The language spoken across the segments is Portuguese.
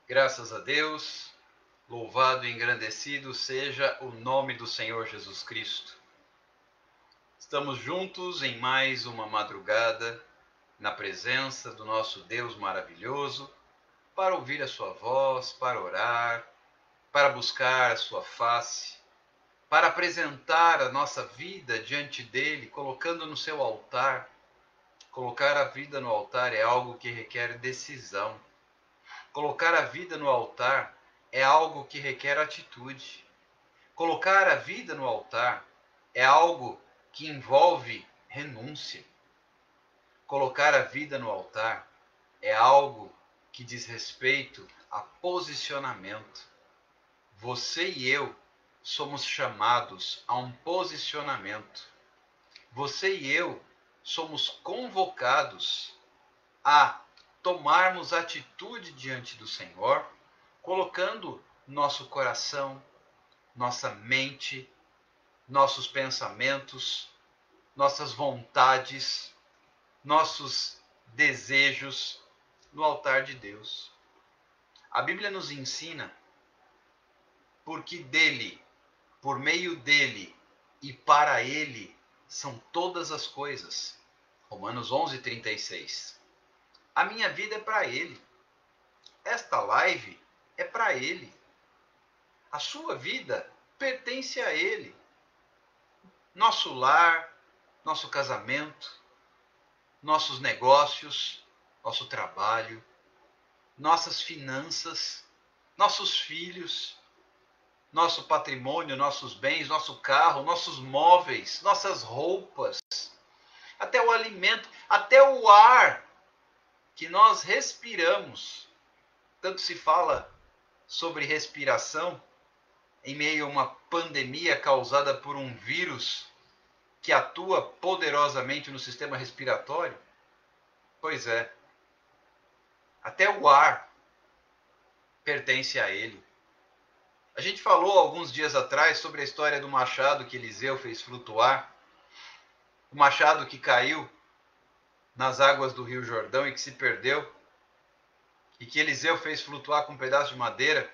Graças a Deus, louvado e engrandecido seja o nome do Senhor Jesus Cristo. Estamos juntos em mais uma madrugada, na presença do nosso Deus maravilhoso, para ouvir a sua voz, para orar, para buscar a sua face, para apresentar a nossa vida diante dele, colocando no seu altar. Colocar a vida no altar é algo que requer decisão. Colocar a vida no altar é algo que requer atitude. Colocar a vida no altar é algo que envolve renúncia. Colocar a vida no altar é algo que diz respeito a posicionamento. Você e eu somos chamados a um posicionamento. Você e eu somos convocados a tomarmos atitude diante do Senhor, colocando nosso coração, nossa mente, nossos pensamentos, nossas vontades, nossos desejos no altar de Deus. A Bíblia nos ensina porque dele, por meio dele e para ele são todas as coisas. Romanos 11:36. A minha vida é para ele. Esta live é para ele. A sua vida pertence a ele. Nosso lar, nosso casamento, nossos negócios, nosso trabalho, nossas finanças, nossos filhos, nosso patrimônio, nossos bens, nosso carro, nossos móveis, nossas roupas, até o alimento, até o ar que nós respiramos. Tanto se fala sobre respiração em meio a uma pandemia causada por um vírus que atua poderosamente no sistema respiratório. Pois é, até o ar pertence a ele. A gente falou alguns dias atrás sobre a história do machado que Eliseu fez flutuar, o machado que caiu nas águas do Rio Jordão e que se perdeu, e que Eliseu fez flutuar com um pedaço de madeira.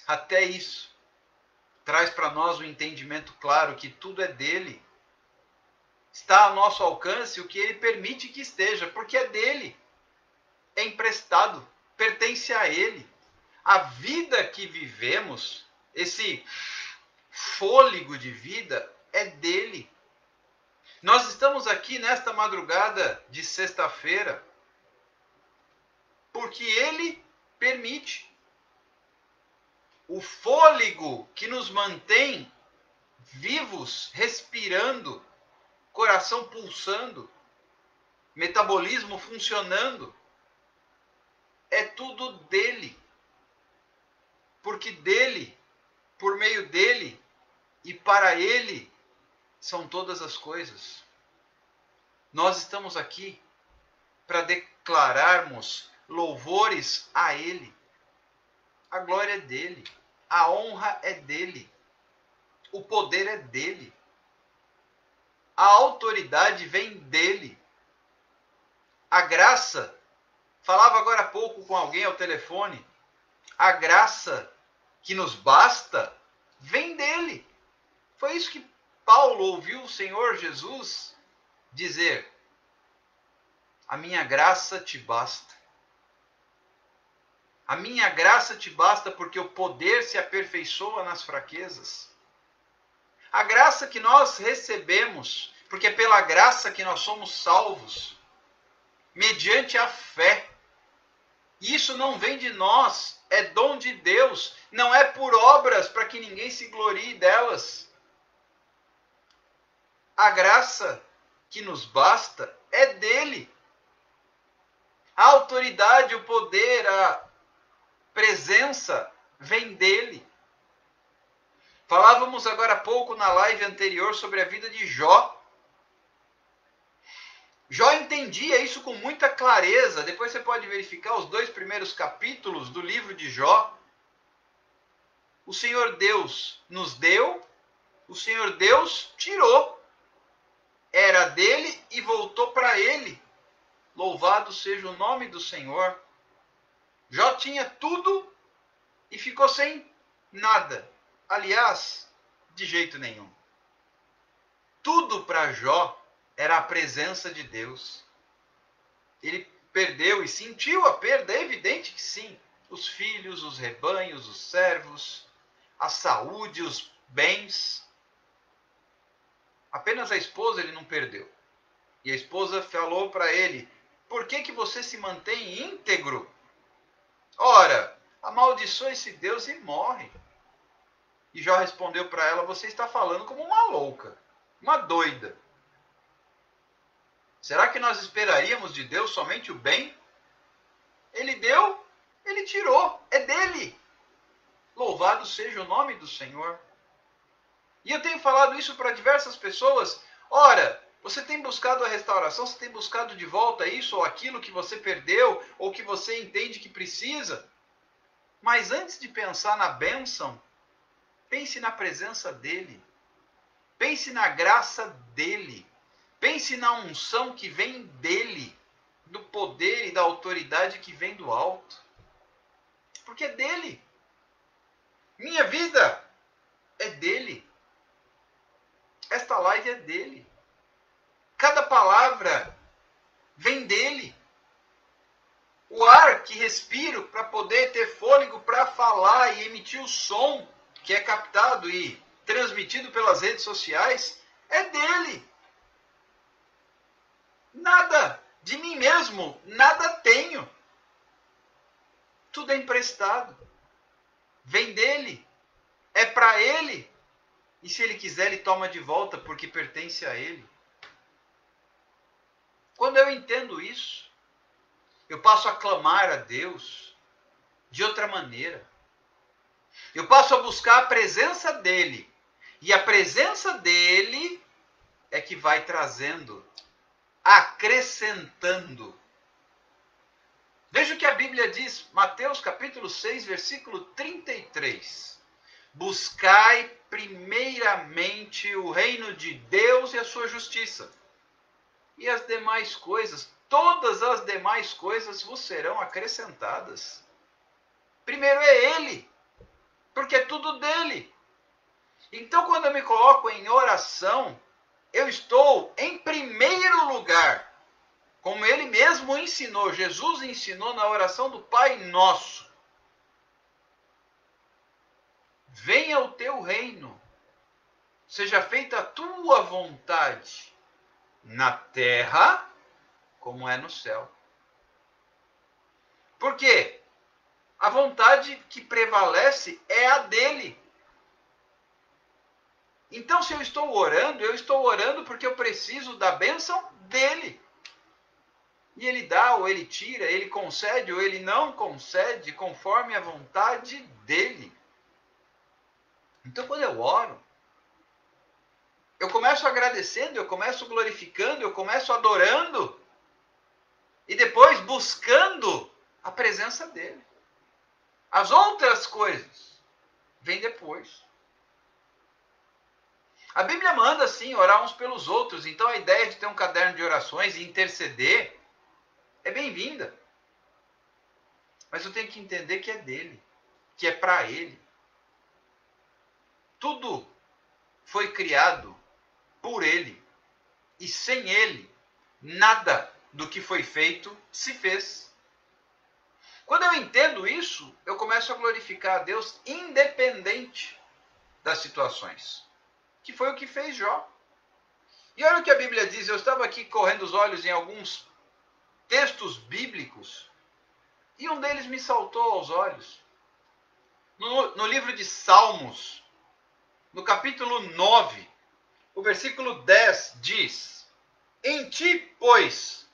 Até isso traz para nós um entendimento claro que tudo é dele. Está ao nosso alcance o que ele permite que esteja, porque é dele, é emprestado, pertence a ele. A vida que vivemos, esse fôlego de vida, é dele. Nós estamos aqui nesta madrugada de sexta-feira porque ele permite. O fôlego que nos mantém vivos, respirando, coração pulsando, metabolismo funcionando, é tudo dele. Porque dele, por meio dele e para ele são todas as coisas. Nós estamos aqui para declararmos louvores a ele. A glória é dele, a honra é dele, o poder é dele, a autoridade vem dele, a graça, falava agora há pouco com alguém ao telefone, a graça que nos basta vem dele. Foi isso que Paulo ouviu o Senhor Jesus dizer: a minha graça te basta. A minha graça te basta porque o poder se aperfeiçoa nas fraquezas. A graça que nós recebemos, porque é pela graça que nós somos salvos, mediante a fé. Isso não vem de nós, é dom de Deus, não é por obras para que ninguém se glorie delas. A graça que nos basta é dele. A autoridade, o poder, a presença vem dele. Falávamos agora há pouco na live anterior sobre a vida de Jó. Jó entendia isso com muita clareza. Depois você pode verificar os 2 primeiros capítulos do livro de Jó. O Senhor Deus nos deu, o Senhor Deus tirou. Era dele e voltou para ele. Louvado seja o nome do Senhor. Jó tinha tudo e ficou sem nada. Aliás, de jeito nenhum. Tudo para Jó era a presença de Deus. Ele perdeu e sentiu a perda, é evidente que sim. Os filhos, os rebanhos, os servos, a saúde, os bens. Apenas a esposa ele não perdeu. E a esposa falou para ele: por que você se mantém íntegro? Ora, amaldiçoa esse Deus e morre. E Jó respondeu para ela: você está falando como uma louca, uma doida. Será que nós esperaríamos de Deus somente o bem? Ele deu, ele tirou, é dele. Louvado seja o nome do Senhor. E eu tenho falado isso para diversas pessoas. Ora, você tem buscado a restauração, você tem buscado de volta isso ou aquilo que você perdeu, ou que você entende que precisa. Mas antes de pensar na bênção, pense na presença dele. Pense na graça dele. Pense na unção que vem dele, do poder e da autoridade que vem do alto. Porque é dele. Minha vida é dele. Esta live é dele. Cada palavra vem dele. O ar que respiro para poder ter fôlego para falar e emitir o som que é captado e transmitido pelas redes sociais é dele. Nada de mim mesmo, nada tenho. Tudo é emprestado. Vem dele. É para ele. E se ele quiser, ele toma de volta porque pertence a ele. Quando eu entendo isso, eu passo a clamar a Deus de outra maneira. Eu passo a buscar a presença dele. E a presença dele é que vai trazendo, acrescentando. Veja o que a Bíblia diz, Mateus capítulo 6, versículo 33. Buscai primeiramente o reino de Deus e a sua justiça. E as demais coisas, todas as demais coisas vos serão acrescentadas. Primeiro é ele, porque é tudo dele. Então, quando eu me coloco em oração, eu estou em primeiro lugar, como ele mesmo ensinou, Jesus ensinou na oração do Pai Nosso. Venha o teu reino, seja feita a tua vontade, na terra como é no céu. Por quê? A vontade que prevalece é a dele. Então, se eu estou orando porque eu preciso da bênção dele. E ele dá ou ele tira, ele concede ou ele não concede, conforme a vontade dele. Então, quando eu oro, eu começo agradecendo, eu começo glorificando, eu começo adorando. E depois buscando a presença dele. As outras coisas vêm depois. A Bíblia manda, sim, orar uns pelos outros. Então, a ideia de ter um caderno de orações e interceder é bem-vinda. Mas eu tenho que entender que é dele, que é para ele. Tudo foi criado por ele. E sem ele, nada do que foi feito se fez. Quando eu entendo isso, eu começo a glorificar a Deus independente das situações. Que foi o que fez Jó. E olha o que a Bíblia diz. Eu estava aqui correndo os olhos em alguns textos bíblicos e um deles me saltou aos olhos. No livro de Salmos, no capítulo 9, o versículo 10 diz: em ti, pois,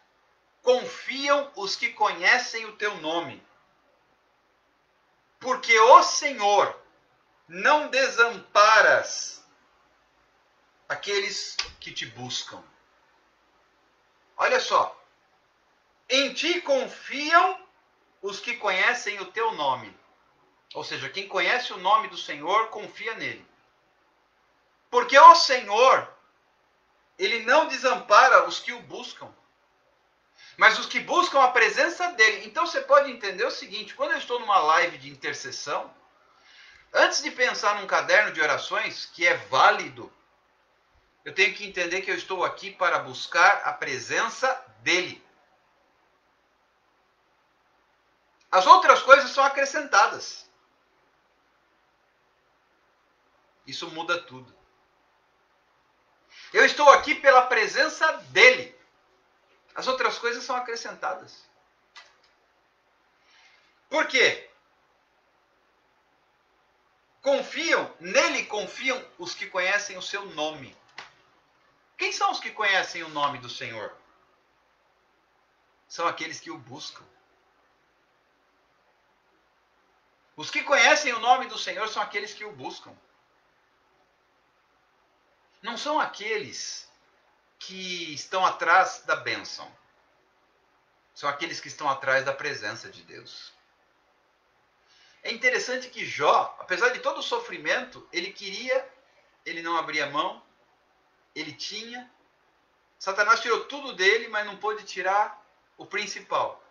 confiam os que conhecem o teu nome, porque o Senhor não desamparas aqueles que te buscam. Olha só. Em ti confiam os que conhecem o teu nome. Ou seja, quem conhece o nome do Senhor, confia nele. Porque o Senhor, ele não desampara os que o buscam. mas os que buscam a presença dele. Então você pode entender o seguinte: quando eu estou numa live de intercessão, antes de pensar num caderno de orações, que é válido, eu tenho que entender que eu estou aqui para buscar a presença dele. As outras coisas são acrescentadas. Isso muda tudo. Eu estou aqui pela presença dele. As outras coisas são acrescentadas. Por quê? Nele confiam os que conhecem o seu nome. Quem são os que conhecem o nome do Senhor? São aqueles que o buscam. Os que conhecem o nome do Senhor são aqueles que o buscam. Não são aqueles que estão atrás da bênção. São aqueles que estão atrás da presença de Deus. É interessante que Jó, apesar de todo o sofrimento, ele não abria mão, ele tinha. Satanás tirou tudo dele, mas não pôde tirar o principal,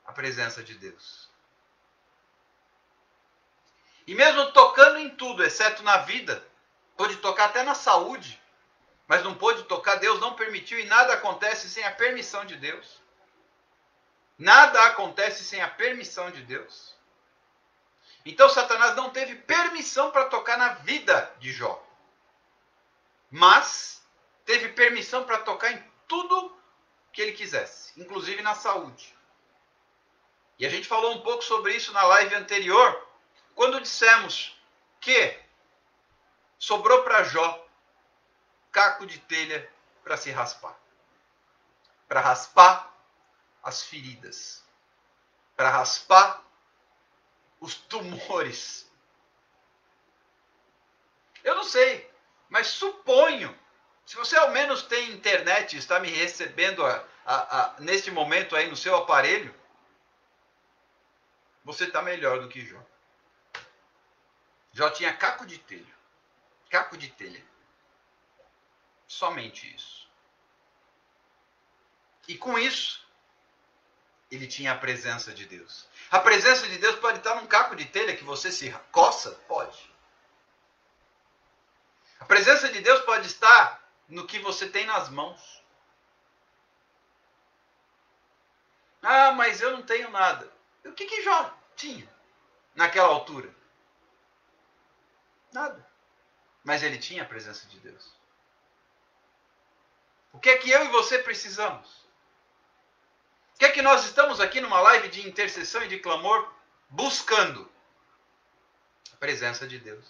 a presença de Deus. E mesmo tocando em tudo, exceto na vida, pôde tocar até na saúde, mas não pôde tocar, Deus não permitiu, e nada acontece sem a permissão de Deus. Nada acontece sem a permissão de Deus. Então Satanás não teve permissão para tocar na vida de Jó. Mas teve permissão para tocar em tudo que ele quisesse, inclusive na saúde. E a gente falou um pouco sobre isso na live anterior, quando dissemos que sobrou para Jó caco de telha para se raspar. Para raspar as feridas. Para raspar os tumores. Eu não sei, mas suponho, se você ao menos tem internet e está me recebendo neste momento aí no seu aparelho, você está melhor do que Jó. Jó tinha caco de telha. Caco de telha. Somente isso. E com isso, ele tinha a presença de Deus. A presença de Deus pode estar num caco de telha que você se coça? Pode. A presença de Deus pode estar no que você tem nas mãos. Ah, mas eu não tenho nada. O que Jó tinha naquela altura? Nada. Mas ele tinha a presença de Deus. O que é que eu e você precisamos? O que é que nós estamos aqui numa live de intercessão e de clamor buscando? A presença de Deus.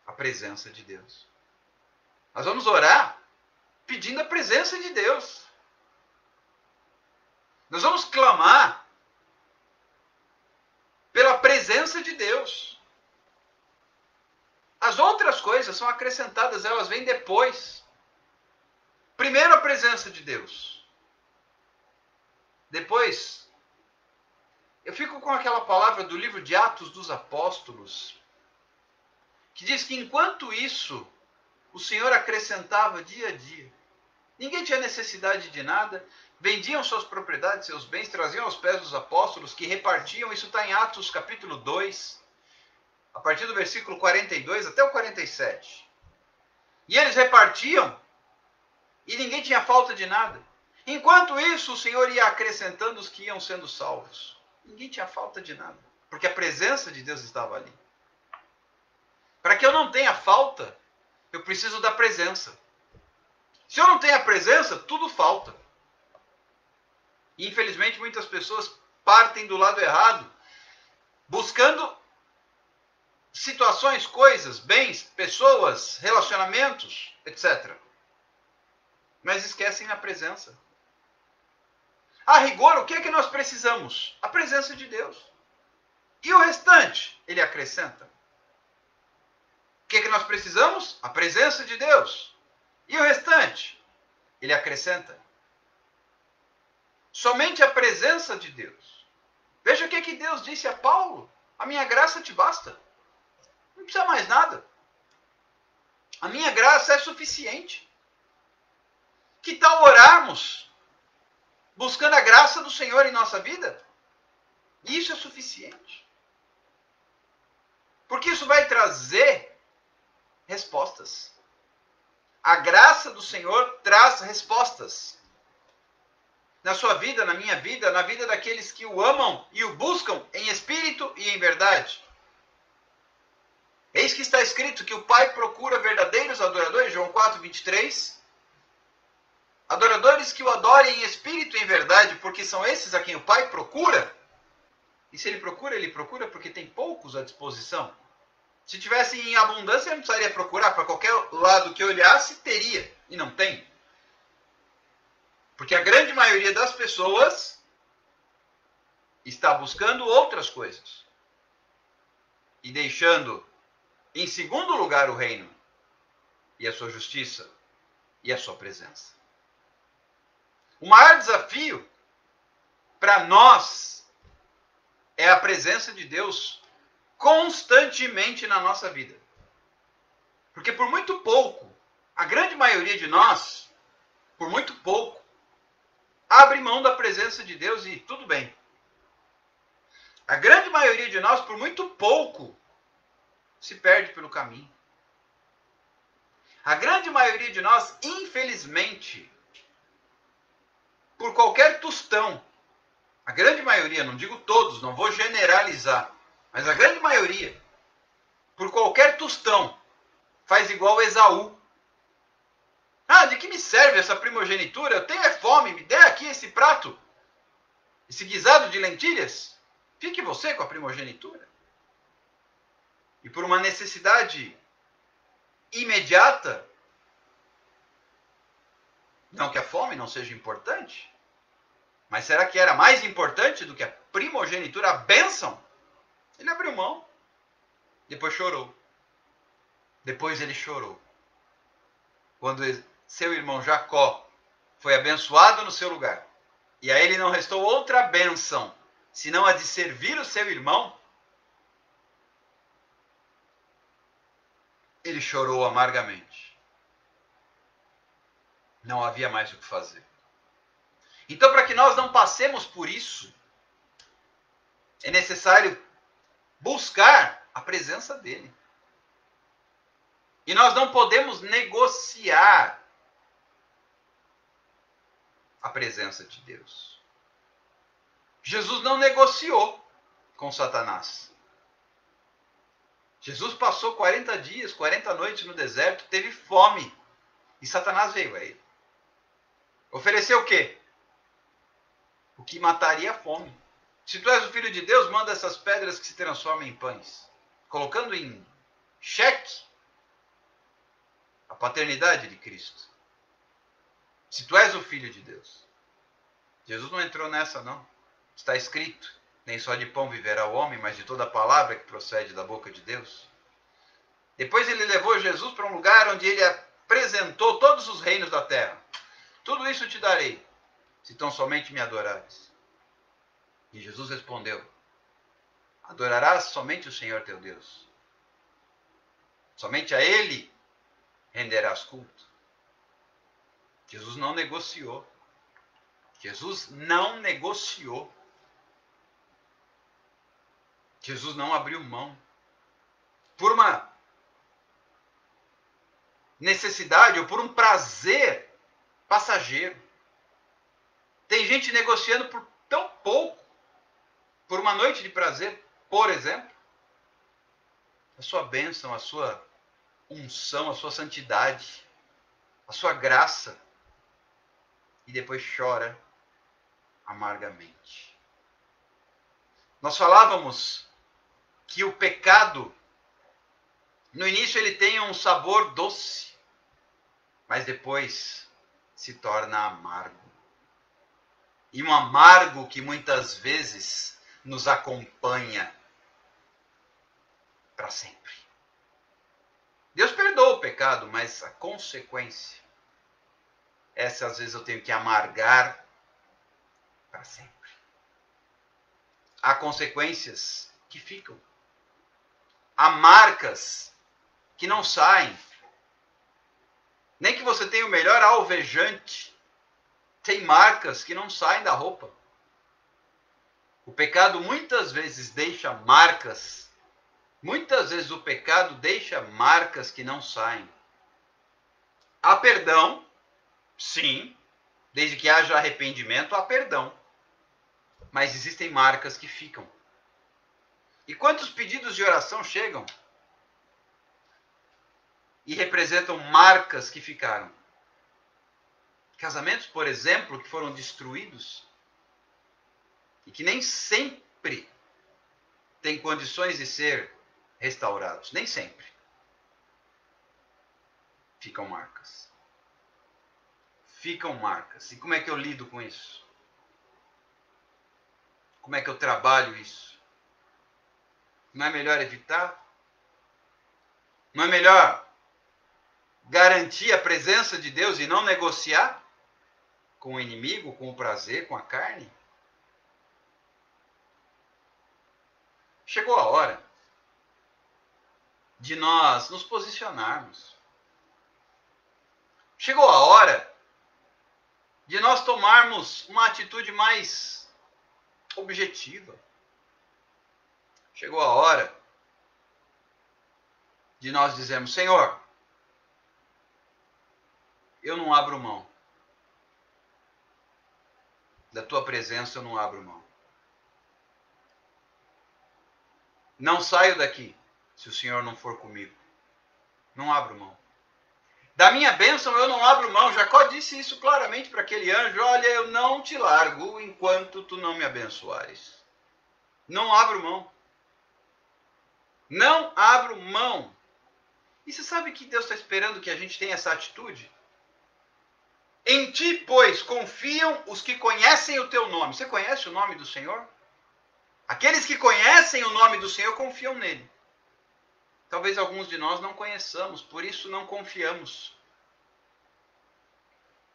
A presença de Deus. Nós vamos orar pedindo a presença de Deus. Nós vamos clamar pela presença de Deus. As outras coisas são acrescentadas, elas vêm depois. Primeiro a presença de Deus. Depois, eu fico com aquela palavra do livro de Atos dos Apóstolos, que diz que enquanto isso, o Senhor acrescentava dia a dia. Ninguém tinha necessidade de nada, vendiam suas propriedades, seus bens, traziam aos pés dos apóstolos, que repartiam. Isso está em Atos capítulo 2, a partir do versículo 42 até o 47. E eles repartiam, e ninguém tinha falta de nada. Enquanto isso, o Senhor ia acrescentando os que iam sendo salvos. Ninguém tinha falta de nada, porque a presença de Deus estava ali. Para que eu não tenha falta, eu preciso da presença. Se eu não tenho a presença, tudo falta. E infelizmente muitas pessoas partem do lado errado, buscando situações, coisas, bens, pessoas, relacionamentos, etc. Mas esquecem a presença. A rigor, o que é que nós precisamos? A presença de Deus. E o restante, ele acrescenta. O que é que nós precisamos? A presença de Deus. E o restante, ele acrescenta. Somente a presença de Deus. Veja o que é que Deus disse a Paulo. A minha graça te basta. Não precisa mais nada. A minha graça é suficiente. Que tal orarmos buscando a graça do Senhor em nossa vida. E isso é suficiente. Porque isso vai trazer respostas. A graça do Senhor traz respostas. Na sua vida, na minha vida, na vida daqueles que o amam e o buscam em espírito e em verdade. Eis que está escrito que o Pai procura verdadeiros adoradores, João 4:23. Adoradores que o adorem em espírito e em verdade, porque são esses a quem o Pai procura. E se ele procura porque tem poucos à disposição. Se tivesse em abundância, ele não precisaria procurar. Para qualquer lado que olhasse, teria. E não tem. Porque a grande maioria das pessoas está buscando outras coisas. E deixando em segundo lugar o reino. E a sua justiça. E a sua presença. O maior desafio para nós é a presença de Deus constantemente na nossa vida. Porque por muito pouco, a grande maioria de nós, por muito pouco, abre mão da presença de Deus e tudo bem. A grande maioria de nós, por muito pouco, se perde pelo caminho. A grande maioria de nós, infelizmente, por qualquer tostão, a grande maioria, não digo todos, não vou generalizar, mas a grande maioria, por qualquer tostão, faz igual Esaú. Ah, de que me serve essa primogenitura? Eu tenho fome, me dê aqui esse prato, esse guisado de lentilhas. Fique você com a primogenitura. E por uma necessidade imediata, não que a fome não seja importante, mas será que era mais importante do que a primogenitura, a bênção? Ele abriu mão. Depois chorou. Depois ele chorou. Quando seu irmão Jacó foi abençoado no seu lugar, e a ele não restou outra bênção, senão a de servir o seu irmão, ele chorou amargamente. Não havia mais o que fazer. Então, para que nós não passemos por isso, é necessário buscar a presença dele. E nós não podemos negociar a presença de Deus. Jesus não negociou com Satanás. Jesus passou 40 dias, 40 noites no deserto, teve fome. E Satanás veio a ele. Ofereceu o quê? O que mataria a fome. Se tu és o Filho de Deus, manda essas pedras que se transformem em pães. Colocando em xeque a paternidade de Cristo. Se tu és o Filho de Deus. Jesus não entrou nessa, não. Está escrito, nem só de pão viverá o homem, mas de toda a palavra que procede da boca de Deus. Depois ele levou Jesus para um lugar onde ele apresentou todos os reinos da terra. Tudo isso te darei, se tão somente me adorares. E Jesus respondeu, adorarás somente o Senhor teu Deus. Somente a Ele renderás culto. Jesus não negociou. Jesus não negociou. Jesus não abriu mão. Por uma necessidade ou por um prazer passageiro. Tem gente negociando por tão pouco, por uma noite de prazer, por exemplo, a sua bênção, a sua unção, a sua santidade, a sua graça, e depois chora amargamente. Nós falávamos que o pecado, no início ele tem um sabor doce, mas depois se torna amargo. E um amargo que muitas vezes nos acompanha para sempre. Deus perdoa o pecado, mas a consequência, essa às vezes eu tenho que amargar para sempre. Há consequências que ficam. Há marcas que não saem. Nem que você tenha o melhor alvejante, Tem marcas que não saem da roupa. O pecado muitas vezes deixa marcas. Muitas vezes o pecado deixa marcas que não saem. Há perdão, sim, desde que haja arrependimento, há perdão. Mas existem marcas que ficam. E quantos pedidos de oração chegam e representam marcas que ficaram? Casamentos, por exemplo, que foram destruídos e que nem sempre têm condições de ser restaurados. Nem sempre. Ficam marcas. Ficam marcas. E como é que eu lido com isso? Como é que eu trabalho isso? Não é melhor evitar? Não é melhor garantir a presença de Deus e não negociar com o inimigo, com o prazer, com a carne? Chegou a hora de nós nos posicionarmos. Chegou a hora de nós tomarmos uma atitude mais objetiva. Chegou a hora de nós dizermos: Senhor, eu não abro mão. Da tua presença eu não abro mão. Não saio daqui se o Senhor não for comigo. Não abro mão. Da minha bênção eu não abro mão. Jacó disse isso claramente para aquele anjo: olha, eu não te largo enquanto tu não me abençoares. Não abro mão. Não abro mão. E você sabe que Deus está esperando que a gente tenha essa atitude? Em ti, pois, confiam os que conhecem o teu nome. Você conhece o nome do Senhor? Aqueles que conhecem o nome do Senhor confiam nele. Talvez alguns de nós não conheçamos, por isso não confiamos.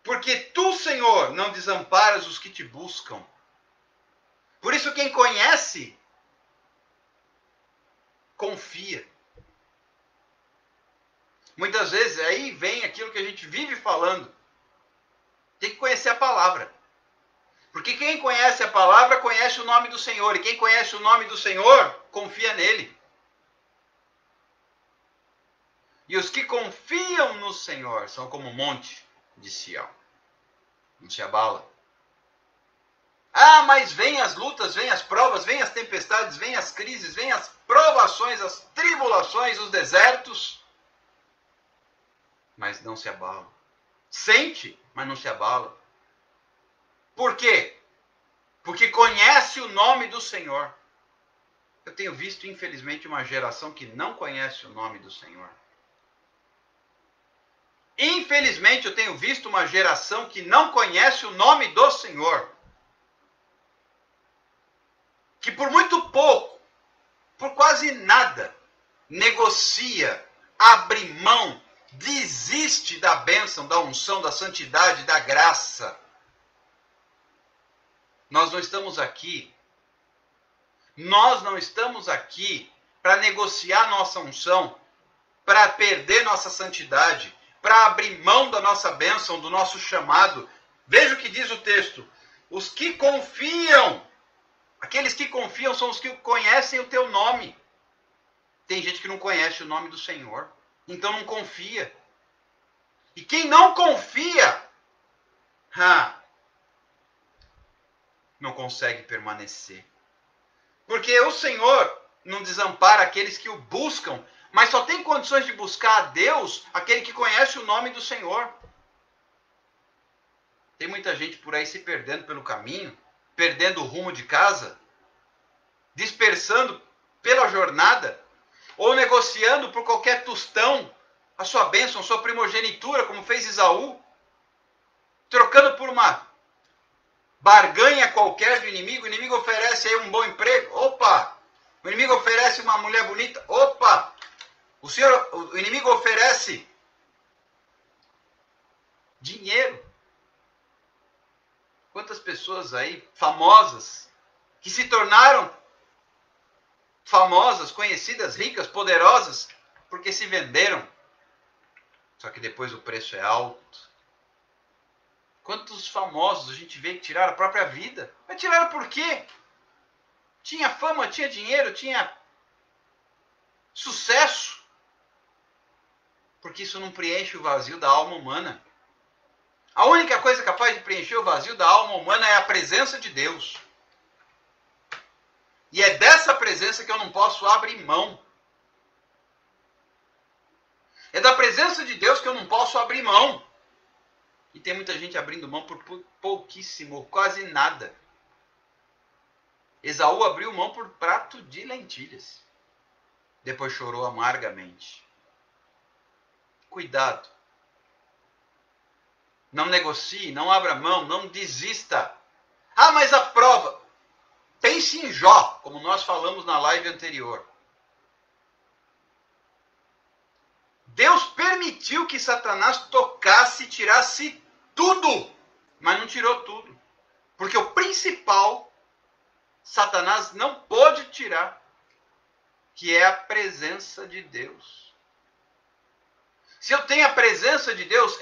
Porque tu, Senhor, não desamparas os que te buscam. Por isso quem conhece, confia. Muitas vezes aí vem aquilo que a gente vive falando. Tem que conhecer a palavra. Porque quem conhece a palavra conhece o nome do Senhor. E quem conhece o nome do Senhor, confia nele. E os que confiam no Senhor são como o monte de Sião. Não se abala. Ah, mas vem as lutas, vem as provas, vem as tempestades, vem as crises, vem as provações, as tribulações, os desertos. Mas não se abala. Sente, mas não se abala. Por quê? Porque conhece o nome do Senhor. Eu tenho visto, infelizmente, uma geração que não conhece o nome do Senhor. Infelizmente, eu tenho visto uma geração que não conhece o nome do Senhor. Que por muito pouco, por quase nada, negocia, abre mão, desiste da bênção, da unção, da santidade, da graça. Nós não estamos aqui para negociar nossa unção, para perder nossa santidade, para abrir mão da nossa bênção, do nosso chamado. Veja o que diz o texto. Os que confiam, aqueles que confiam são os que conhecem o teu nome. Tem gente que não conhece o nome do Senhor, então não confia. E quem não confia, não consegue permanecer. Porque o Senhor não desampara aqueles que o buscam, mas só tem condições de buscar a Deus aquele que conhece o nome do Senhor. Tem muita gente por aí se perdendo pelo caminho, perdendo o rumo de casa, dispersando pela jornada, ou negociando por qualquer tostão a sua bênção, a sua primogenitura, como fez Esaú, trocando por uma barganha qualquer do inimigo. O inimigo oferece aí um bom emprego, opa! O inimigo oferece uma mulher bonita, opa! O inimigo oferece dinheiro. Quantas pessoas aí famosas que se tornaram famosas, conhecidas, ricas, poderosas, porque se venderam. Só que depois o preço é alto. Quantos famosos a gente vê que tiraram a própria vida? Mas tiraram por quê? Tinha fama, tinha dinheiro, tinha sucesso. Porque isso não preenche o vazio da alma humana. A única coisa capaz de preencher o vazio da alma humana é a presença de Deus. E é dessa presença que eu não posso abrir mão. É da presença de Deus que eu não posso abrir mão. E tem muita gente abrindo mão por pouquíssimo, quase nada. Esaú abriu mão por prato de lentilhas. Depois chorou amargamente. Cuidado. Não negocie, não abra mão, não desista. Ah, mas a prova. Pense em Jó, como nós falamos na live anterior. Deus permitiu que Satanás tocasse e tirasse tudo, mas não tirou tudo. Porque o principal, Satanás não pôde tirar, que é a presença de Deus. Se eu tenho a presença de Deus,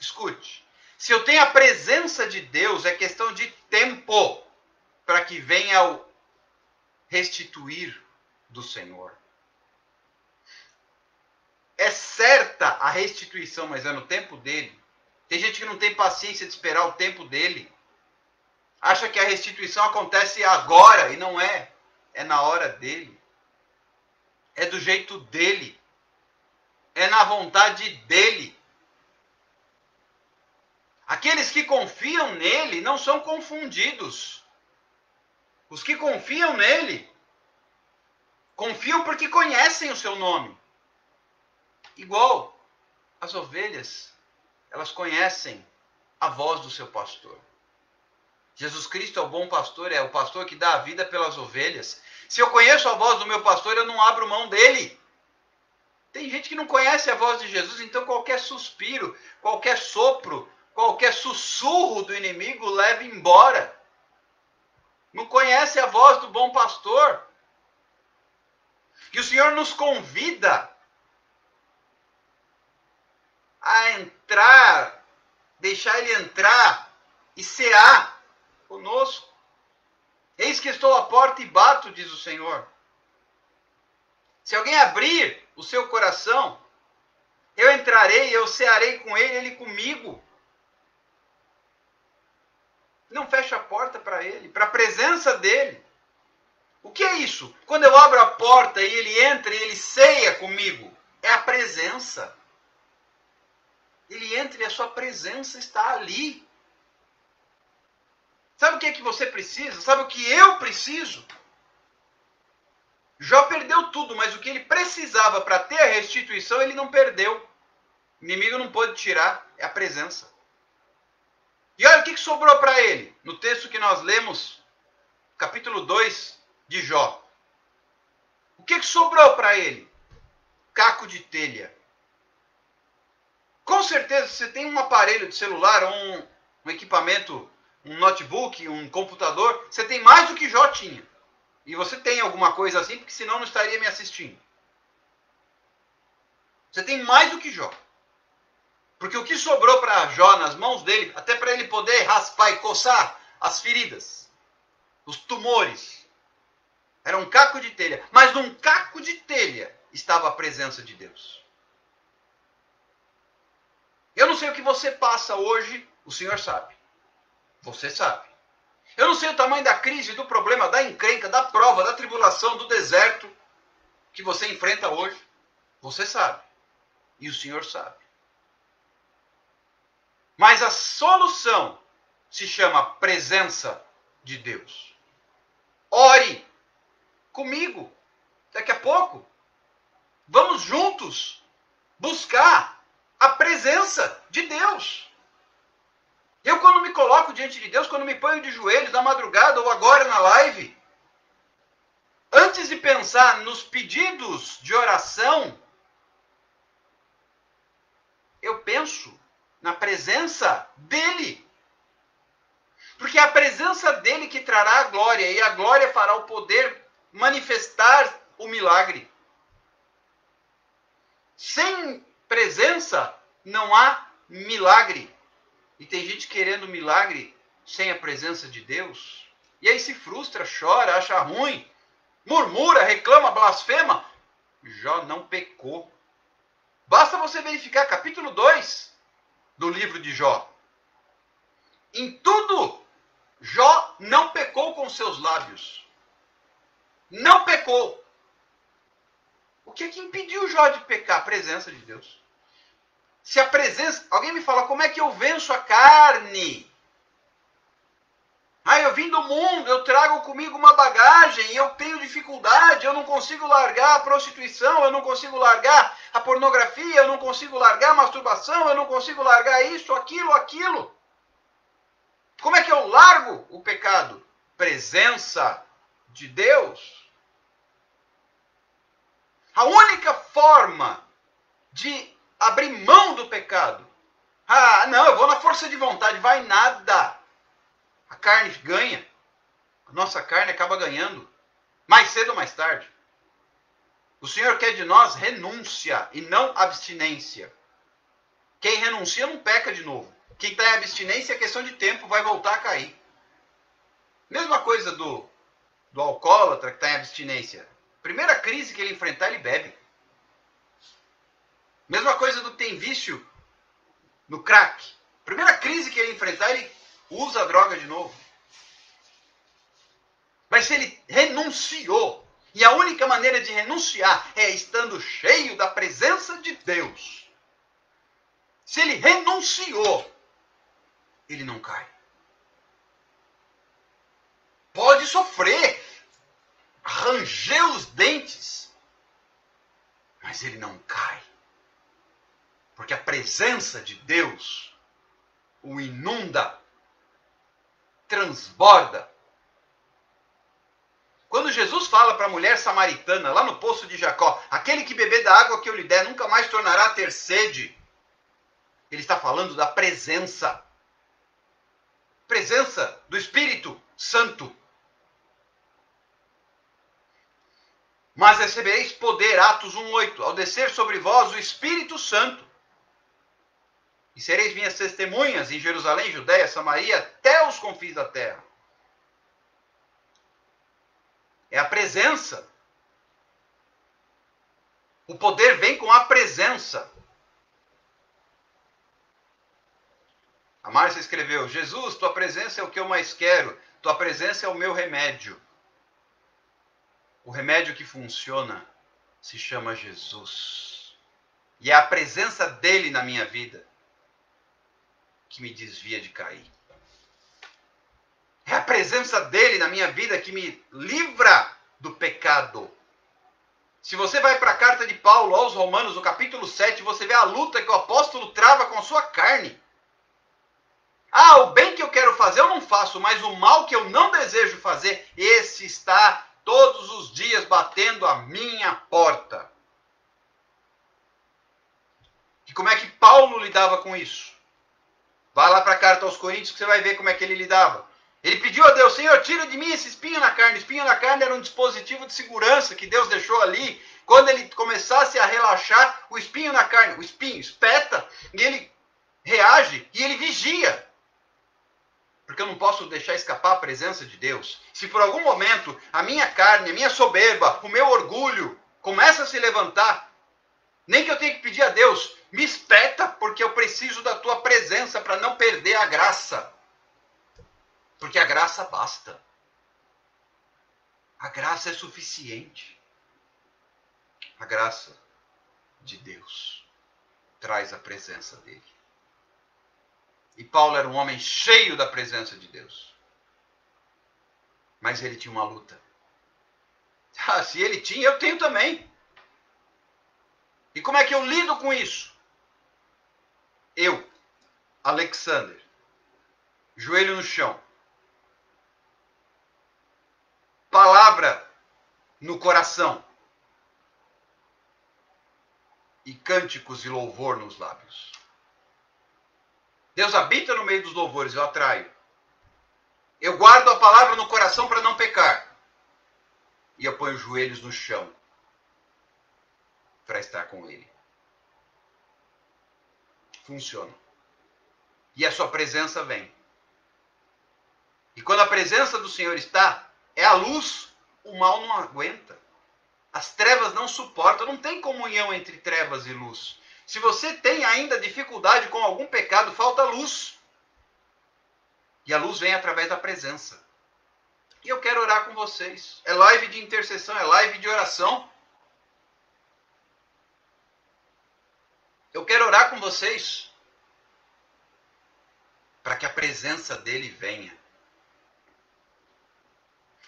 escute, se eu tenho a presença de Deus, é questão de tempo para que venha o restituir do Senhor. É certa a restituição, mas é no tempo dele. Tem gente que não tem paciência de esperar o tempo dele. Acha que a restituição acontece agora, e não é. É na hora dele. É do jeito dele. É na vontade dele. Aqueles que confiam nele não são confundidos. Os que confiam nele, confiam porque conhecem o seu nome. Igual as ovelhas, elas conhecem a voz do seu pastor. Jesus Cristo é o bom pastor, é o pastor que dá a vida pelas ovelhas. Se eu conheço a voz do meu pastor, eu não abro mão dele. Tem gente que não conhece a voz de Jesus, então qualquer suspiro, qualquer sopro, qualquer sussurro do inimigo leva embora. Não conhece a voz do bom pastor. E o Senhor nos convida a entrar, deixar ele entrar e cear conosco. Eis que estou à porta e bato, diz o Senhor. Se alguém abrir o seu coração, eu entrarei, eu cearei com ele, ele comigo. Não fecha a porta para ele, para a presença dele. O que é isso? Quando eu abro a porta e ele entra e ele ceia comigo, é a presença. Ele entra e a sua presença está ali. Sabe o que é que você precisa? Sabe o que eu preciso? Jó perdeu tudo, mas o que ele precisava para ter a restituição, ele não perdeu. O inimigo não pôde tirar, é a presença. E olha o que sobrou para ele, no texto que nós lemos, capítulo 2 de Jó. O que sobrou para ele? Caco de telha. Com certeza, se você tem um aparelho de celular, um equipamento, um notebook, um computador, você tem mais do que Jó tinha. E você tem alguma coisa assim, porque senão não estaria me assistindo. Você tem mais do que Jó. Porque o que sobrou para Jó nas mãos dele, até para ele poder raspar e coçar as feridas, os tumores, era um caco de telha. Mas num caco de telha estava a presença de Deus. Eu não sei o que você passa hoje, o Senhor sabe. Você sabe. Eu não sei o tamanho da crise, do problema, da encrenca, da prova, da tribulação, do deserto que você enfrenta hoje. Você sabe. E o Senhor sabe. Mas a solução se chama presença de Deus. Ore comigo. Daqui a pouco. Vamos juntos buscar a presença de Deus. Eu, quando me coloco diante de Deus, quando me ponho de joelhos na madrugada ou agora na live, antes de pensar nos pedidos de oração, eu penso na presença dele. Porque é a presença dele que trará a glória, e a glória fará o poder manifestar o milagre. Sem presença não há milagre. E tem gente querendo milagre sem a presença de Deus. E aí se frustra, chora, acha ruim, murmura, reclama, blasfema. Jó não pecou. Basta você verificar capítulo 2 do livro de Jó. Em tudo, Jó não pecou com seus lábios. Não pecou. O que é que impediu Jó de pecar? A presença de Deus. Se a presença... Alguém me fala, como é que eu venço a carne? Eu vim do mundo, eu trago comigo uma bagagem, eu tenho dificuldade, eu não consigo largar a prostituição, eu não consigo largar a pornografia, eu não consigo largar a masturbação, eu não consigo largar isso, aquilo. Como é que eu largo o pecado? Presença de Deus. A única forma de abrir mão do pecado. Não, eu vou na força de vontade. Vai nada. A carne ganha. A nossa carne acaba ganhando. Mais cedo ou mais tarde. O Senhor quer de nós renúncia e não abstinência. Quem renuncia não peca de novo. Quem está em abstinência é questão de tempo, vai voltar a cair. Mesma coisa do alcoólatra que está em abstinência. Primeira crise que ele enfrentar, ele bebe. Mesma coisa do que tem vício no crack. Primeira crise que ele enfrentar, ele usa a droga de novo. Mas se ele renunciou, e a única maneira de renunciar é estando cheio da presença de Deus. Se ele renunciou, ele não cai. Pode sofrer, ranger os dentes, mas ele não cai. Porque a presença de Deus o inunda, transborda. Quando Jesus fala para a mulher samaritana, lá no poço de Jacó, aquele que beber da água que eu lhe der nunca mais tornará a ter sede. Ele está falando da presença. Presença do Espírito Santo. Mas recebereis poder, Atos 1:8, ao descer sobre vós o Espírito Santo. E sereis minhas testemunhas em Jerusalém, Judéia, Samaria, até os confins da terra. É a presença. O poder vem com a presença. A Márcia escreveu, Jesus, tua presença é o que eu mais quero. Tua presença é o meu remédio. O remédio que funciona se chama Jesus. E é a presença dele na minha vida que me desvia de cair. É a presença dele na minha vida que me livra do pecado. Se você vai para a carta de Paulo aos Romanos, no capítulo 7, você vê a luta que o apóstolo trava com a sua carne. O bem que eu quero fazer eu não faço, mas o mal que eu não desejo fazer, esse está todos os dias batendo a minha porta. E como é que Paulo lidava com isso? Vai lá para a carta aos Coríntios que você vai ver como é que ele lidava. Ele pediu a Deus, Senhor, tira de mim esse espinho na carne. Espinho na carne era um dispositivo de segurança que Deus deixou ali. Quando ele começasse a relaxar, o espinho na carne, o espinho espeta, e ele reage, e ele vigia. Porque eu não posso deixar escapar a presença de Deus. Se por algum momento a minha carne, a minha soberba, o meu orgulho começa a se levantar, nem que eu tenha que pedir a Deus, me espeta, porque eu preciso da tua presença para não perder a graça. Porque a graça basta. A graça é suficiente. A graça de Deus traz a presença dele. E Paulo era um homem cheio da presença de Deus. Mas ele tinha uma luta. Se ele tinha, eu tenho também. E como é que eu lido com isso? Eu, Alexander, joelho no chão, palavra no coração e cânticos e louvor nos lábios. Deus habita no meio dos louvores, eu atraio. Eu guardo a palavra no coração para não pecar. E eu ponho os joelhos no chão para estar com ele. Funciona. E a sua presença vem. E quando a presença do Senhor está, é a luz, o mal não aguenta. As trevas não suportam, não tem comunhão entre trevas e luz. Se você tem ainda dificuldade com algum pecado, falta luz. E a luz vem através da presença. E eu quero orar com vocês. É live de intercessão, é live de oração. Eu quero orar com vocês para que a presença dele venha.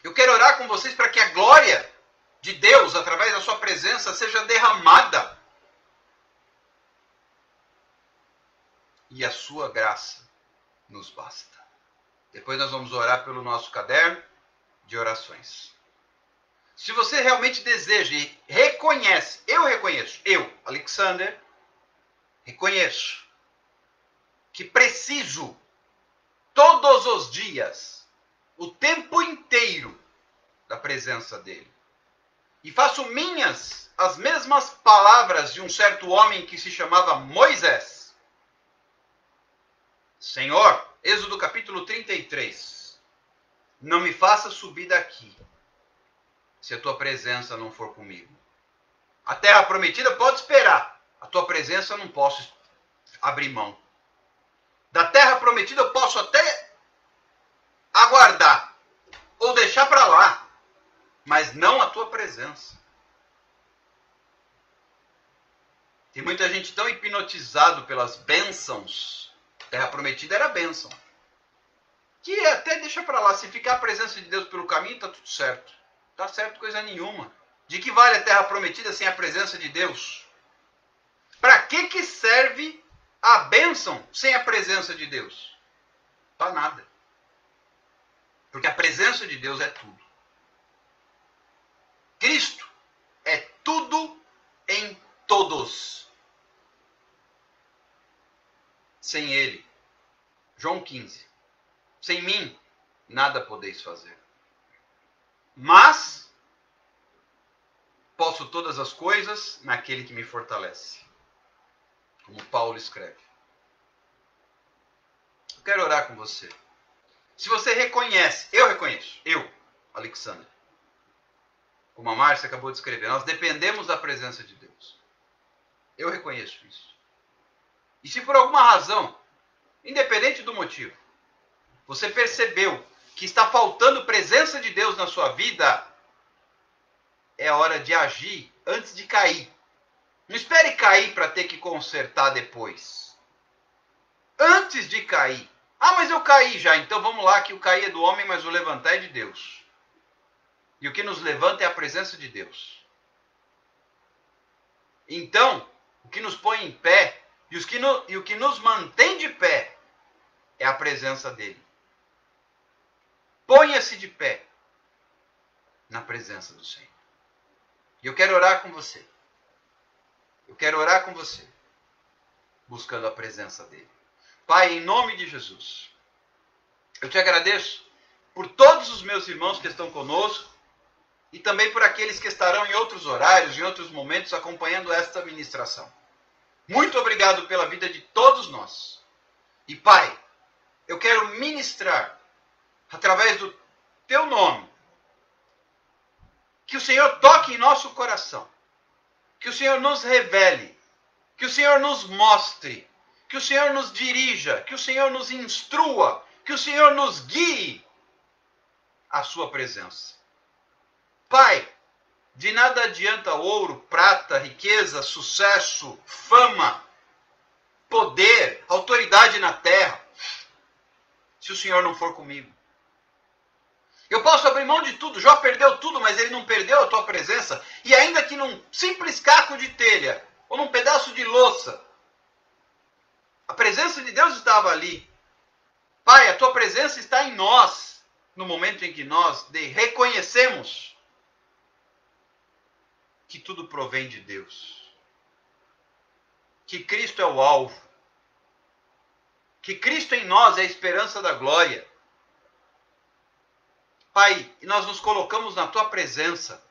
Eu quero orar com vocês para que a glória de Deus, através da sua presença, seja derramada. E a sua graça nos basta. Depois nós vamos orar pelo nosso caderno de orações. Se você realmente deseja e reconhece, eu reconheço, Alexander, reconheço que preciso todos os dias, o tempo inteiro, da presença dele. E faço minhas as mesmas palavras de um certo homem que se chamava Moisés. Senhor, Êxodo capítulo 33, não me faça subir daqui, se a tua presença não for comigo. A terra prometida pode esperar, a tua presença eu não posso abrir mão. Da terra prometida eu posso até aguardar, ou deixar para lá, mas não a tua presença. Tem muita gente tão hipnotizado pelas bênçãos. Terra prometida era bênção. Que até deixa para lá. Se ficar a presença de Deus pelo caminho, tá tudo certo. Tá certo coisa nenhuma. De que vale a terra prometida sem a presença de Deus? Para que serve a bênção sem a presença de Deus? Para nada. Porque a presença de Deus é tudo. Cristo é tudo em todos. Sem ele, João 15, sem mim, nada podeis fazer. Mas, posso todas as coisas naquele que me fortalece. Como Paulo escreve. Eu quero orar com você. Se você reconhece, eu reconheço, Alexander, como a Márcia acabou de escrever, nós dependemos da presença de Deus. Eu reconheço isso. E se por alguma razão, independente do motivo, você percebeu que está faltando presença de Deus na sua vida, é hora de agir antes de cair. Não espere cair para ter que consertar depois. Antes de cair. Ah, mas eu caí já, então vamos lá, que o cair é do homem, mas o levantar é de Deus. E o que nos levanta é a presença de Deus. Então, o que nos põe em pé e o que nos mantém de pé é a presença dele. Ponha-se de pé na presença do Senhor. E eu quero orar com você. Eu quero orar com você, buscando a presença dele. Pai, em nome de Jesus, eu te agradeço por todos os meus irmãos que estão conosco e também por aqueles que estarão em outros horários, em outros momentos, acompanhando esta ministração. Muito obrigado pela vida de todos nós. E Pai, eu quero ministrar, através do teu nome, que o Senhor toque em nosso coração, que o Senhor nos revele, que o Senhor nos mostre, que o Senhor nos dirija, que o Senhor nos instrua, que o Senhor nos guie à sua presença. Pai, de nada adianta ouro, prata, riqueza, sucesso, fama, poder, autoridade na terra, se o Senhor não for comigo. Eu posso abrir mão de tudo. Jó perdeu tudo, mas ele não perdeu a tua presença. E ainda que num simples caco de telha, ou num pedaço de louça, a presença de Deus estava ali. Pai, a tua presença está em nós, no momento em que nós reconhecemos que tudo provém de Deus. Que Cristo é o alvo. Que Cristo em nós é a esperança da glória. Pai, nós nos colocamos na tua presença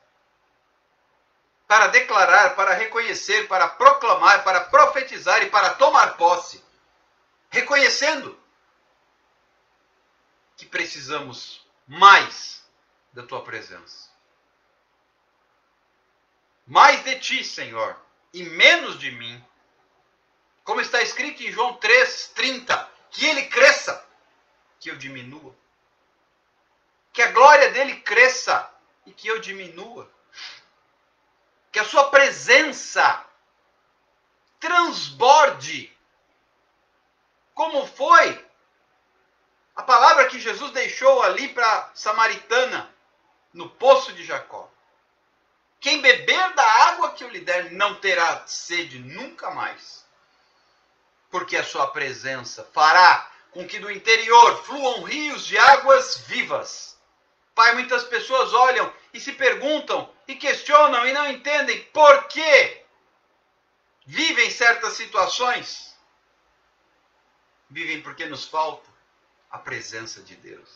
para declarar, para reconhecer, para proclamar, para profetizar e para tomar posse reconhecendo que precisamos mais da tua presença. Mais de ti, Senhor, e menos de mim. Como está escrito em João 3:30, que ele cresça, que eu diminua. Que a glória dele cresça e que eu diminua. Que a sua presença transborde. Como foi a palavra que Jesus deixou ali para a samaritana, no poço de Jacó. Quem beber da água que eu lhe der não terá sede nunca mais. Porque a sua presença fará com que do interior fluam rios de águas vivas. Pai, muitas pessoas olham e se perguntam e questionam e não entendem por que vivem certas situações. Vivem porque nos falta a presença de Deus.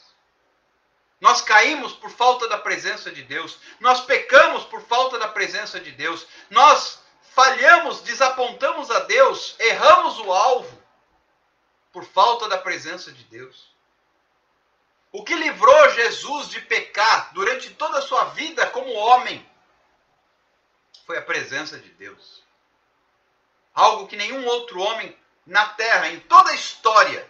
Nós caímos por falta da presença de Deus. Nós pecamos por falta da presença de Deus. Nós falhamos, desapontamos a Deus, erramos o alvo por falta da presença de Deus. O que livrou Jesus de pecar durante toda a sua vida como homem foi a presença de Deus. Algo que nenhum outro homem na terra, em toda a história,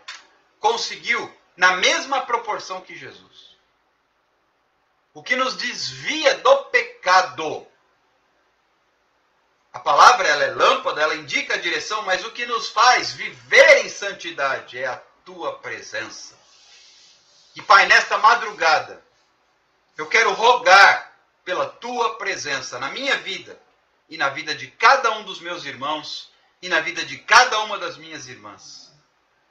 conseguiu na mesma proporção que Jesus. O que nos desvia do pecado. A palavra, ela é lâmpada, ela indica a direção, mas o que nos faz viver em santidade é a tua presença. E Pai, nesta madrugada, eu quero rogar pela tua presença na minha vida e na vida de cada um dos meus irmãos e na vida de cada uma das minhas irmãs.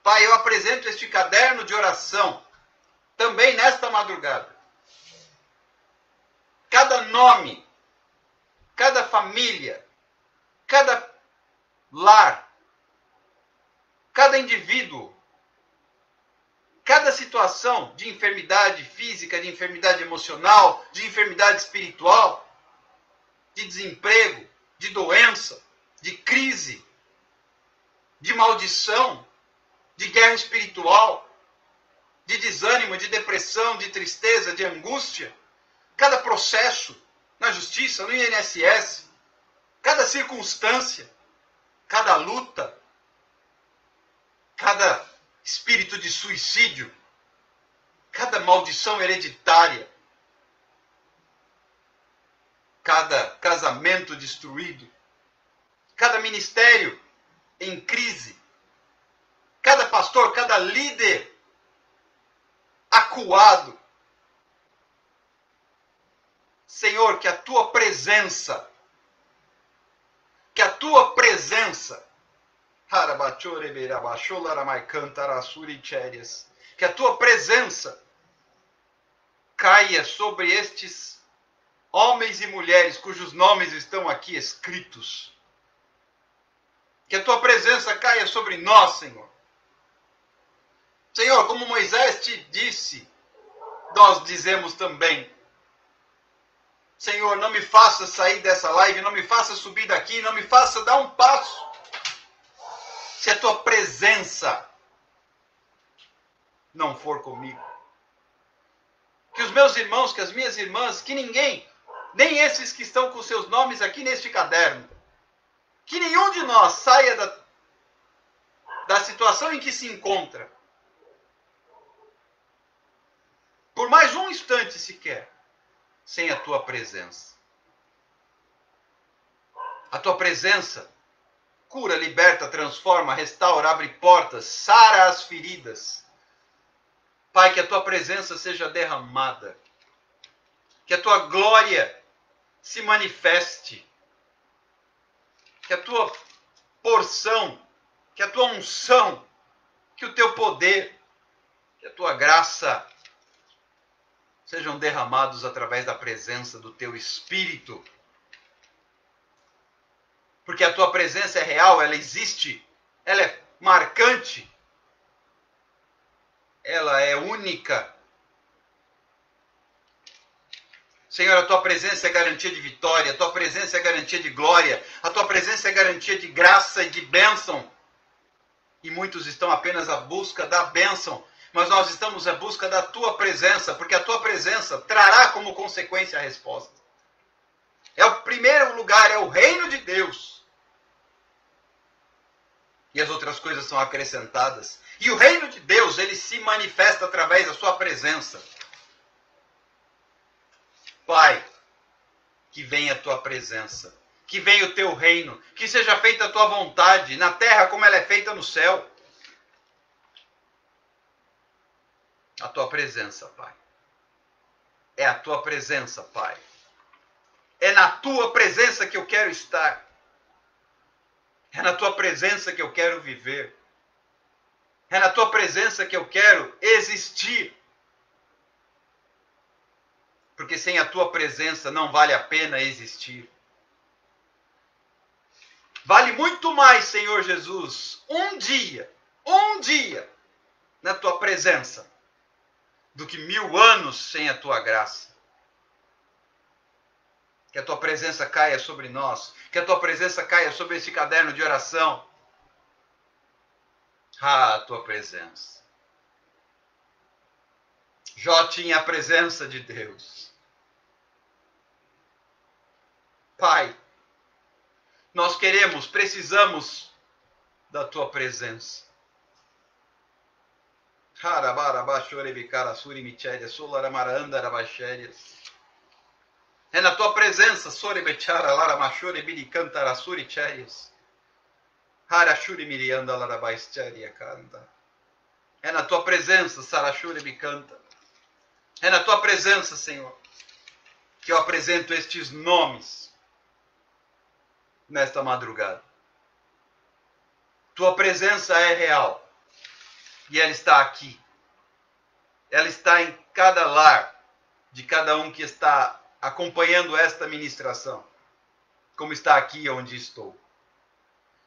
Pai, eu apresento este caderno de oração também nesta madrugada. Cada nome, cada família, cada lar, cada indivíduo, cada situação de enfermidade física, de enfermidade emocional, de enfermidade espiritual, de desemprego, de doença, de crise, de maldição, de guerra espiritual, de desânimo, de depressão, de tristeza, de angústia, cada processo na justiça, no INSS, cada circunstância, cada luta, cada espírito de suicídio, cada maldição hereditária, cada casamento destruído, cada ministério em crise, cada pastor, cada líder acuado. Senhor, que a tua presença, que a tua presença, que a tua presença caia sobre estes homens e mulheres cujos nomes estão aqui escritos. Que a tua presença caia sobre nós, Senhor. Senhor, como Moisés te disse, nós dizemos também: Senhor, não me faça sair dessa live, não me faça subir daqui, não me faça dar um passo, se a tua presença não for comigo. Que os meus irmãos, que as minhas irmãs, que ninguém, nem esses que estão com seus nomes aqui neste caderno, que nenhum de nós saia da situação em que se encontra, por mais um instante sequer, sem a tua presença. A tua presença cura, liberta, transforma, restaura, abre portas, sara as feridas. Pai, que a tua presença seja derramada. Que a tua glória se manifeste. Que a tua porção, que a tua unção, que o teu poder, que a tua graça sejam derramados através da presença do teu Espírito. Porque a tua presença é real, ela existe, ela é marcante, ela é única. Senhor, a tua presença é garantia de vitória, a tua presença é garantia de glória, a tua presença é garantia de graça e de bênção. e muitos estão apenas à busca da bênção, mas nós estamos à busca da tua presença, porque a tua presença trará como consequência a resposta. É o primeiro lugar, é o reino de Deus. E as outras coisas são acrescentadas. E o reino de Deus, ele se manifesta através da sua presença. Pai, que venha a tua presença, que venha o teu reino, que seja feita a tua vontade, na terra como ela é feita no céu. A tua presença, Pai. É a tua presença, Pai. É na tua presença que eu quero estar. É na tua presença que eu quero viver. É na tua presença que eu quero existir. Porque sem a tua presença não vale a pena existir. Vale muito mais, Senhor Jesus, um dia, na tua presença, do que 1000 anos sem a tua graça. Que a tua presença caia sobre nós, que a tua presença caia sobre este caderno de oração. Ah, a tua presença. Jó tinha a presença de Deus. Pai, nós precisamos da tua presença. É na tua presença, é na tua presença, Sarashuri me canta. É na tua presença, Senhor, que eu apresento estes nomes nesta madrugada. Tua presença é real e ela está aqui. Ela está em cada lar de cada um que está acompanhando esta ministração, como está aqui onde estou.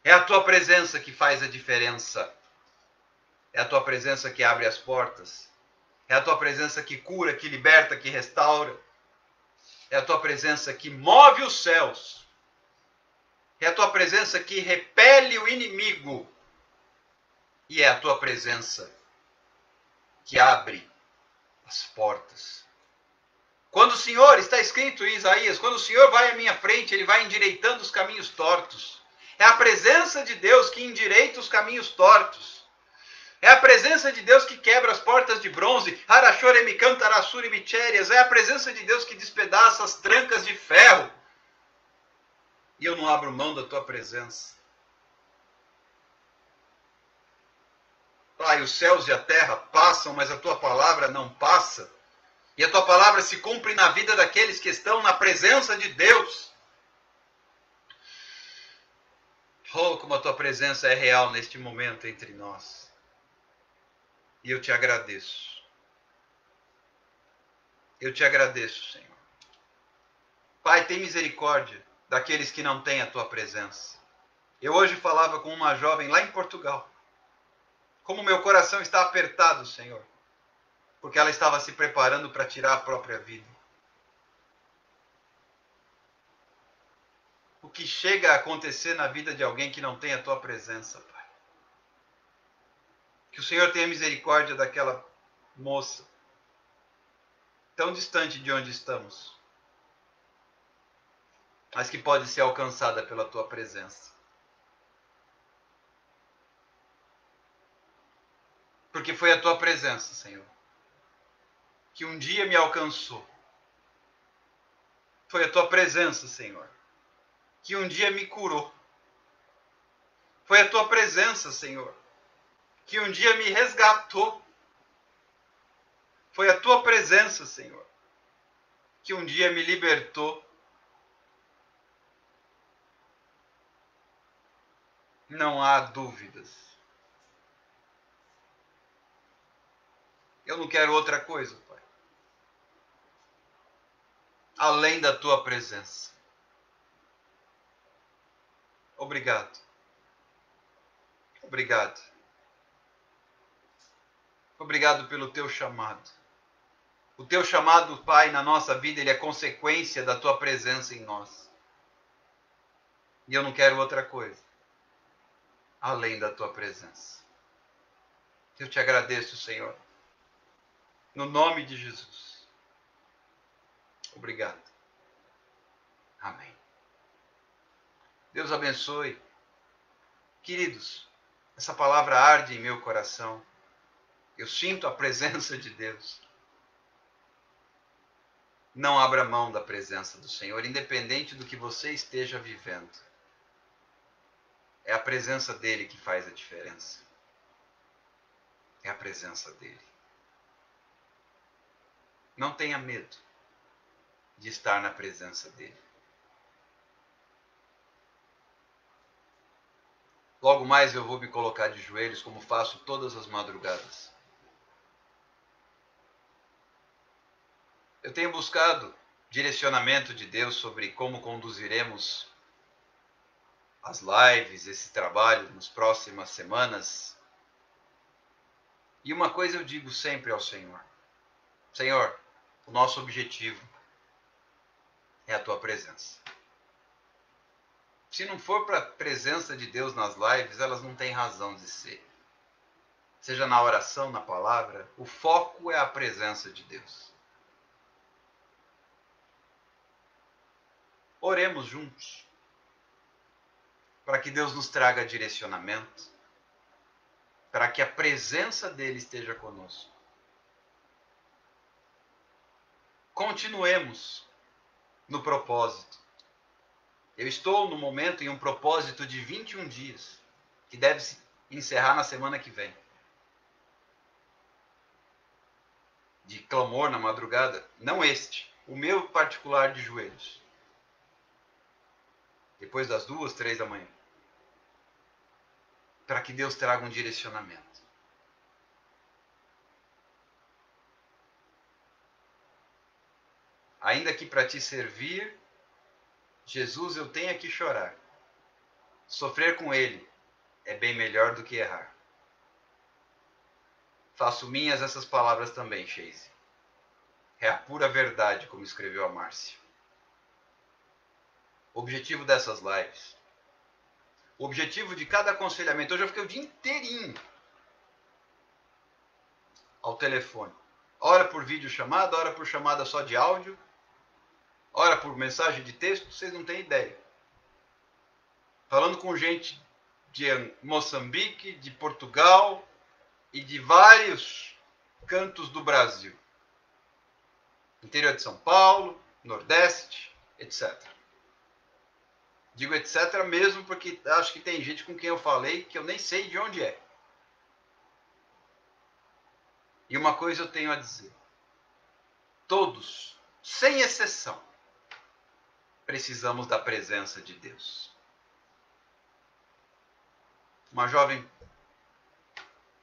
É a tua presença que faz a diferença. É a tua presença que abre as portas. É a tua presença que cura, que liberta, que restaura. É a tua presença que move os céus. É a tua presença que repele o inimigo. E é a tua presença que abre as portas. Quando o Senhor, está escrito em Isaías, quando o Senhor vai à minha frente, Ele vai endireitando os caminhos tortos. É a presença de Deus que endireita os caminhos tortos. É a presença de Deus que quebra as portas de bronze. É a presença de Deus que despedaça as trancas de ferro. E eu não abro mão da tua presença. Pai, os céus e a terra passam, mas a tua palavra não passa. E a tua palavra se cumpre na vida daqueles que estão na presença de Deus. Oh, como a tua presença é real neste momento entre nós. E eu te agradeço. Eu te agradeço, Senhor. Pai, tem misericórdia daqueles que não têm a tua presença. Eu hoje falava com uma jovem lá em Portugal. Como meu coração está apertado, Senhor. Porque ela estava se preparando para tirar a própria vida. O que chega a acontecer na vida de alguém que não tem a tua presença, Pai. Que o Senhor tenha misericórdia daquela moça, tão distante de onde estamos, mas que pode ser alcançada pela tua presença. Porque foi a tua presença, Senhor, que um dia me alcançou. Foi a tua presença, Senhor, que um dia me curou. Foi a tua presença, Senhor, que um dia me resgatou. Foi a tua presença, Senhor, que um dia me libertou. Não há dúvidas. Eu não quero outra coisa, Pai, além da tua presença. Obrigado. Obrigado. Obrigado pelo teu chamado. O teu chamado, Pai, na nossa vida, ele é consequência da tua presença em nós. E eu não quero outra coisa além da tua presença. Eu te agradeço, Senhor. No nome de Jesus. Obrigado. Amém. Deus abençoe. Queridos, essa palavra arde em meu coração. Eu sinto a presença de Deus. Não abra mão da presença do Senhor, independente do que você esteja vivendo. É a presença dele que faz a diferença. É a presença dele. Não tenha medo de estar na presença dele. Logo mais eu vou me colocar de joelhos, como faço todas as madrugadas. Eu tenho buscado direcionamento de Deus sobre como conduziremos as lives, esse trabalho nas próximas semanas. E uma coisa eu digo sempre ao Senhor: Senhor, o nosso objetivo é a tua presença. Se não for para a presença de Deus nas lives, elas não têm razão de ser. Seja na oração, na palavra, o foco é a presença de Deus. Oremos juntos, para que Deus nos traga direcionamento, para que a presença dele esteja conosco. Continuemos no propósito. Eu estou no momento em um propósito de 21 dias, que deve se encerrar na semana que vem. De clamor na madrugada, não este, o meu particular de joelhos. Depois das 2, 3 da manhã. Para que Deus traga um direcionamento. Ainda que para te servir, Jesus, eu tenha que chorar. Sofrer com ele é bem melhor do que errar. Faço minhas essas palavras também, Chase. É a pura verdade, como escreveu a Márcia. O objetivo dessas lives, o objetivo de cada aconselhamento, eu já fiquei o dia inteirinho ao telefone. Ora por videochamada, ora por chamada só de áudio, ora por mensagem de texto, vocês não têm ideia. Falando com gente de Moçambique, de Portugal e de vários cantos do Brasil. Interior de São Paulo, Nordeste, etc. Digo etc mesmo porque acho que tem gente com quem eu falei que eu nem sei de onde é. E uma coisa eu tenho a dizer. Todos, sem exceção, precisamos da presença de Deus. Uma jovem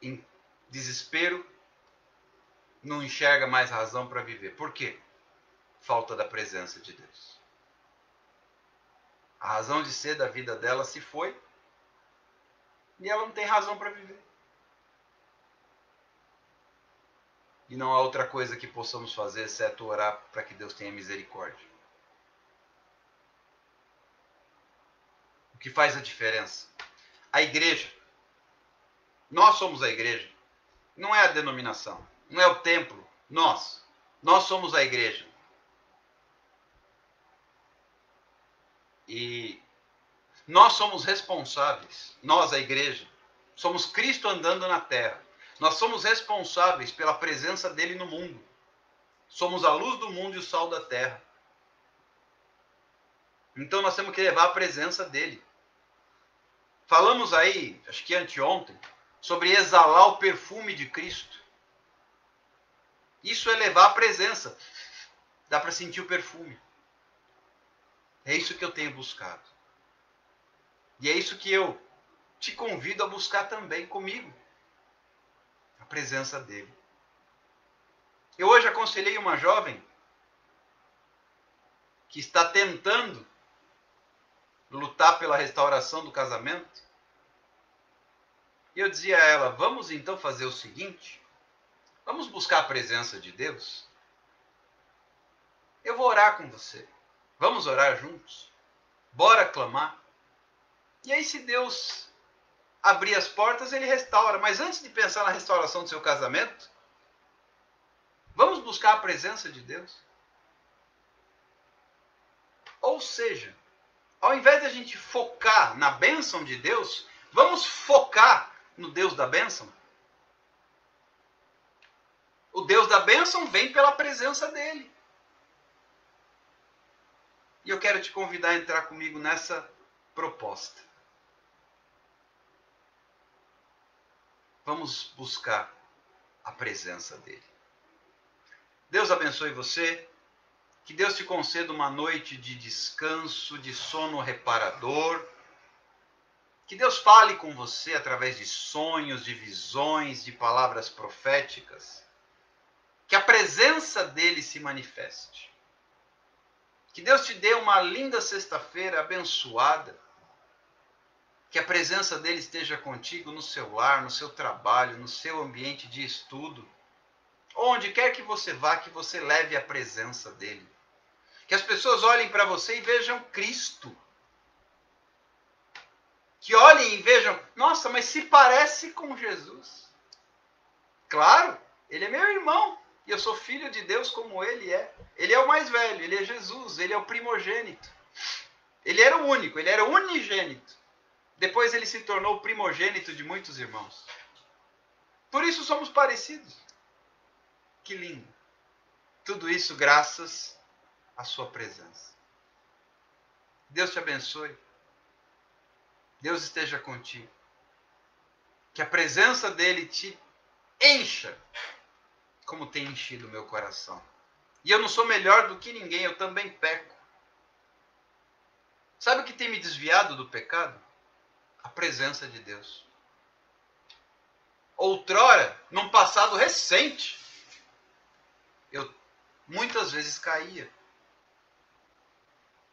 em desespero não enxerga mais razão para viver. Por quê? Falta da presença de Deus. A razão de ser da vida dela se foi e ela não tem razão para viver. E não há outra coisa que possamos fazer exceto orar para que Deus tenha misericórdia. O que faz a diferença? A igreja. Nós somos a igreja. Não é a denominação. Não é o templo. Nós. Nós somos a igreja. E nós somos responsáveis. Nós, a igreja. Somos Cristo andando na terra. Nós somos responsáveis pela presença dele no mundo. Somos a luz do mundo e o sal da terra. Então nós temos que levar a presença dele. Falamos aí, acho que anteontem, sobre exalar o perfume de Cristo. Isso é levar a presença. Dá para sentir o perfume. É isso que eu tenho buscado. E é isso que eu te convido a buscar também comigo. A presença dele. Eu hoje aconselhei uma jovem que está tentando lutar pela restauração do casamento. E eu dizia a ela, vamos então fazer o seguinte, vamos buscar a presença de Deus. Eu vou orar com você. Vamos orar juntos? Bora clamar? E aí se Deus abrir as portas, ele restaura. Mas antes de pensar na restauração do seu casamento, vamos buscar a presença de Deus. Ou seja, ao invés de a gente focar na bênção de Deus, vamos focar no Deus da bênção. O Deus da bênção vem pela presença dele. E eu quero te convidar a entrar comigo nessa proposta. Vamos buscar a presença dele. Deus abençoe você. Que Deus te conceda uma noite de descanso, de sono reparador. Que Deus fale com você através de sonhos, de visões, de palavras proféticas. Que a presença dele se manifeste. Que Deus te dê uma linda sexta-feira abençoada. Que a presença dele esteja contigo no seu lar, no seu trabalho, no seu ambiente de estudo. Onde quer que você vá, que você leve a presença dele. Que as pessoas olhem para você e vejam Cristo. Que olhem e vejam, nossa, mas se parece com Jesus. Claro, ele é meu irmão. E eu sou filho de Deus como ele é. Ele é o mais velho, ele é Jesus, ele é o primogênito. Ele era o único, ele era o unigênito. Depois ele se tornou o primogênito de muitos irmãos. Por isso somos parecidos. Que lindo. Tudo isso graças à sua presença. Deus te abençoe. Deus esteja contigo. Que a presença dele te encha como tem enchido o meu coração. E eu não sou melhor do que ninguém, eu também peco. Sabe o que tem me desviado do pecado? A presença de Deus. Outrora, num passado recente, eu muitas vezes caía.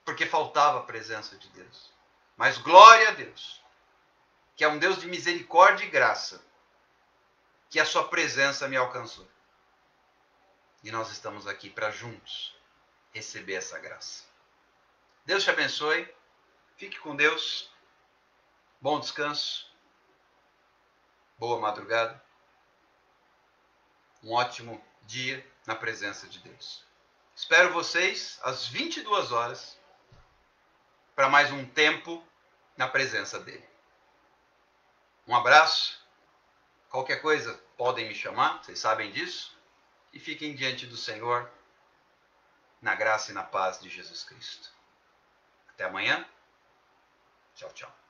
Porque faltava a presença de Deus. Mas glória a Deus, que é um Deus de misericórdia e graça, que a sua presença me alcançou. E nós estamos aqui para juntos receber essa graça. Deus te abençoe. Fique com Deus. Bom descanso. Boa madrugada. Um ótimo dia na presença de Deus. Espero vocês às 22 horas para mais um tempo na presença dele. Um abraço. Qualquer coisa podem me chamar, vocês sabem disso. E fiquem diante do Senhor, na graça e na paz de Jesus Cristo. Até amanhã. Tchau, tchau.